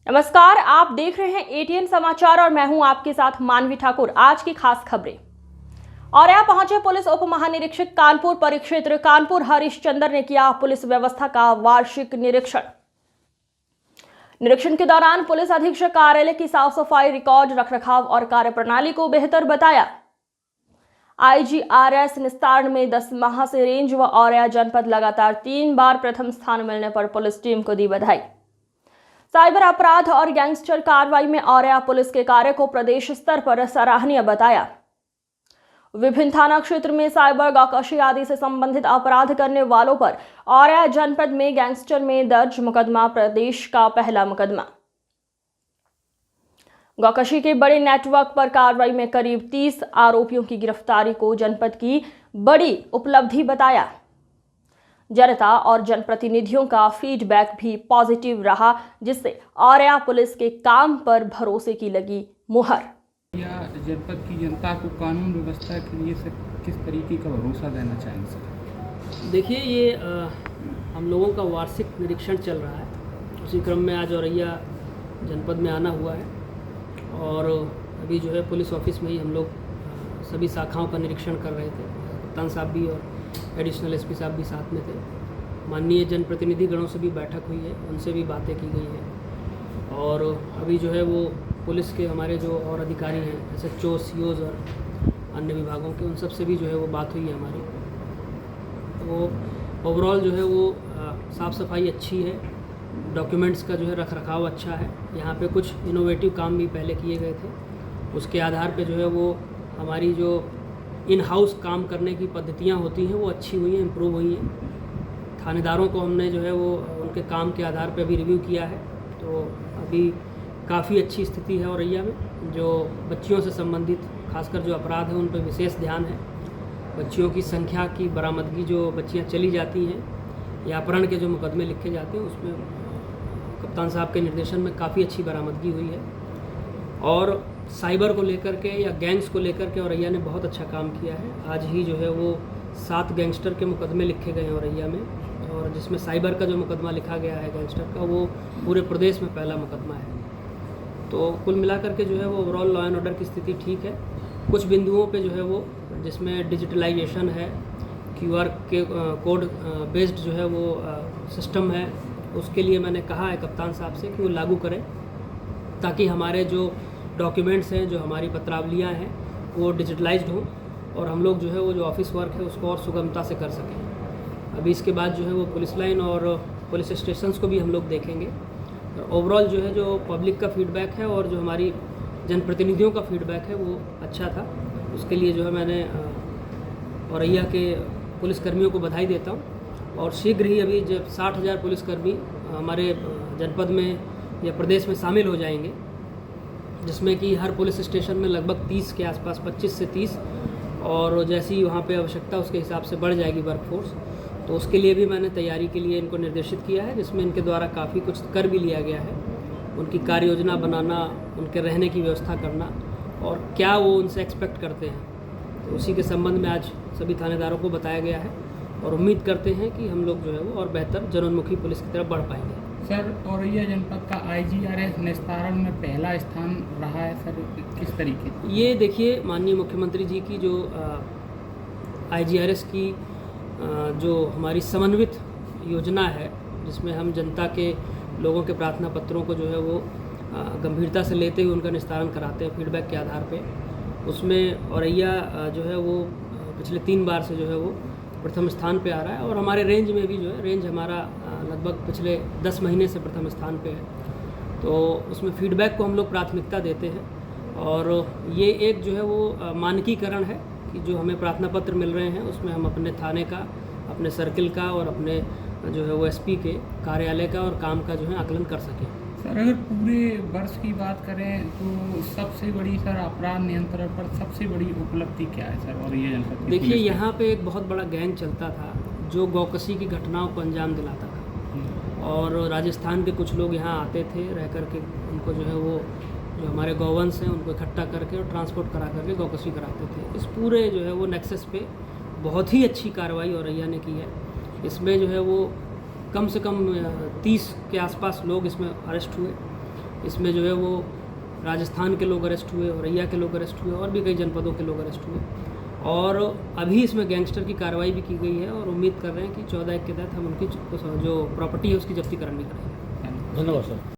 नमस्कार, आप देख रहे हैं एटीएन समाचार और मैं हूं आपके साथ मानवी ठाकुर। आज की खास खबरें। औरैया पहुंचे पुलिस उप महानिरीक्षक कानपुर परिक्षेत्र कानपुर हरिश्चंद्र ने किया पुलिस व्यवस्था का वार्षिक निरीक्षण। निरीक्षण के दौरान पुलिस अधीक्षक कार्यालय की साफ सफाई, रिकॉर्ड रखरखाव और कार्यप्रणाली को बेहतर बताया। IGRS निस्तारण में 10 माह से रेंज व औरैया जनपद लगातार 3 बार प्रथम स्थान मिलने पर पुलिस टीम को दी बधाई। साइबर अपराध और गैंगस्टर कार्रवाई में औरैया पुलिस के कार्य को प्रदेश स्तर पर सराहनीय बताया। विभिन्न थाना क्षेत्र में साइबर, गौकशी आदि से संबंधित अपराध करने वालों पर औरैया जनपद में गैंगस्टर में दर्ज मुकदमा प्रदेश का पहला मुकदमा। गौकशी के बड़े नेटवर्क पर कार्रवाई में करीब 30 आरोपियों की गिरफ्तारी को जनपद की बड़ी उपलब्धि बताया। जनता और जनप्रतिनिधियों का फीडबैक भी पॉजिटिव रहा, जिससे औरैया पुलिस के काम पर भरोसे की लगी मुहर। या जनपद की जनता को कानून व्यवस्था के लिए किस तरीके का भरोसा देना चाहेंगे सर? देखिए, ये हम लोगों का वार्षिक निरीक्षण चल रहा है। उसी क्रम में आज औरैया जनपद में आना हुआ है और अभी जो है पुलिस ऑफिस में ही हम लोग सभी शाखाओं का निरीक्षण कर रहे थे। कप्तान साहब भी और एडिशनल SP साहब भी साथ में थे। माननीय जनप्रतिनिधि गणों से भी बैठक हुई है, उनसे भी बातें की गई हैं और अभी जो है वो पुलिस के हमारे जो और अधिकारी हैं, SHO, COs और अन्य विभागों के, उन सब से भी जो है वो बात हुई है हमारी। तो ओवरऑल जो है वो साफ़ सफाई अच्छी है, डॉक्यूमेंट्स का जो है रखरखाव अच्छा है। यहाँ पे कुछ इनोवेटिव काम भी पहले किए गए थे, उसके आधार पे जो है वो हमारी जो इन हाउस काम करने की पद्धतियाँ होती हैं वो अच्छी हुई हैं, इम्प्रूव हुई हैं। थानेदारों को हमने जो है वो उनके काम के आधार पे अभी रिव्यू किया है, तो अभी काफ़ी अच्छी स्थिति है औरैया में। जो बच्चियों से संबंधित खासकर जो अपराध हैं उन पर विशेष ध्यान है। बच्चियों की संख्या की बरामदगी, जो बच्चियाँ चली जाती हैं या अपहरण के जो मुकदमे लिखे जाते हैं, उसमें कप्तान साहब के निर्देशन में काफ़ी अच्छी बरामदगी हुई है। और साइबर को लेकर के या गैंग्स को लेकर के औरैया ने बहुत अच्छा काम किया है। आज ही जो है वो 7 गैंगस्टर के मुकदमे लिखे गए हैं औरैया में, और जिसमें साइबर का जो मुकदमा लिखा गया है गैंगस्टर का, वो पूरे प्रदेश में पहला मुकदमा है। तो कुल मिलाकर के जो है वो ओवरऑल लॉ एंड ऑर्डर की स्थिति ठीक है। कुछ बिंदुओं पे जो है वो जिसमें डिजिटलाइजेशन है, QR के कोड बेस्ड जो है वो सिस्टम है, उसके लिए मैंने कहा है कप्तान साहब से कि वो लागू करें, ताकि हमारे जो डॉक्यूमेंट्स हैं, जो हमारी पत्रावलियाँ हैं, वो डिजिटलाइज्ड हों और हम लोग जो है वो जो ऑफिस वर्क है उसको और सुगमता से कर सकें। अभी इसके बाद जो है वो पुलिस लाइन और पुलिस स्टेशंस को भी हम लोग देखेंगे। ओवरऑल जो है जो पब्लिक का फीडबैक है और जो हमारी जनप्रतिनिधियों का फीडबैक है वो अच्छा था। उसके लिए जो है मैंने औरैया के पुलिसकर्मियों को बधाई देता हूँ। और शीघ्र ही अभी जब 60,000 पुलिसकर्मी हमारे जनपद में या प्रदेश में शामिल हो जाएंगे, जिसमें कि हर पुलिस स्टेशन में लगभग 30 के आसपास, 25 से 30, और जैसी वहाँ पे आवश्यकता उसके हिसाब से बढ़ जाएगी वर्कफोर्स। तो उसके लिए भी मैंने तैयारी के लिए इनको निर्देशित किया है, जिसमें इनके द्वारा काफ़ी कुछ कर भी लिया गया है। उनकी कार्य योजना बनाना, उनके रहने की व्यवस्था करना और क्या वो उनसे एक्सपेक्ट करते हैं, तो उसी के संबंध में आज सभी थानेदारों को बताया गया है और उम्मीद करते हैं कि हम लोग जो है वो और बेहतर जनोन्मुखी पुलिस की तरफ बढ़ पाएंगे। सर, औरैया जनपद का IGRS निस्तारण में पहला स्थान रहा है सर, किस तरीके से? ये देखिए, माननीय मुख्यमंत्री जी की जो IGRS की जो हमारी समन्वित योजना है, जिसमें हम जनता के लोगों के प्रार्थना पत्रों को जो है वो गंभीरता से लेते हुए उनका निस्तारण कराते हैं फीडबैक के आधार पे, उसमें औरैया जो है वो पिछले 3 बार से जो है वो प्रथम स्थान पे आ रहा है। और हमारे रेंज में भी जो है, रेंज हमारा लगभग पिछले 10 महीने से प्रथम स्थान पे है। तो उसमें फीडबैक को हम लोग प्राथमिकता देते हैं और ये एक जो है वो मानकीकरण है कि जो हमें प्रार्थना पत्र मिल रहे हैं उसमें हम अपने थाने का, अपने सर्किल का और अपने जो है वो SP के कार्यालय का और काम का जो है आकलन कर सकें। सर, अगर पूरे वर्ष की बात करें तो सबसे बड़ी सर अपराध नियंत्रण पर सबसे बड़ी उपलब्धि क्या है सर औरैया जनपद की? देखिए, यहाँ पे एक बहुत बड़ा गैंग चलता था जो गौकशी की घटनाओं को अंजाम दिलाता था, और राजस्थान के कुछ लोग यहाँ आते थे रह करके, उनको जो है वो जो हमारे गौवंश हैं उनको इकट्ठा करके और ट्रांसपोर्ट करा करके गौकशी कराते थे। इस पूरे जो है वो नेक्सस पे बहुत ही अच्छी कार्रवाई औरैया ने की है। इसमें जो है वो कम से कम 30 के आसपास लोग इसमें अरेस्ट हुए इसमें जो है वो राजस्थान के लोग अरेस्ट हुए, औरैया के लोग अरेस्ट हुए और भी कई जनपदों के लोग अरेस्ट हुए। और अभी इसमें गैंगस्टर की कार्रवाई भी की गई है और उम्मीद कर रहे हैं कि 14 एक के तहत हम उनकी जो प्रॉपर्टी है उसकी जब्ती करानी कराएंगे। धन्यवाद सर।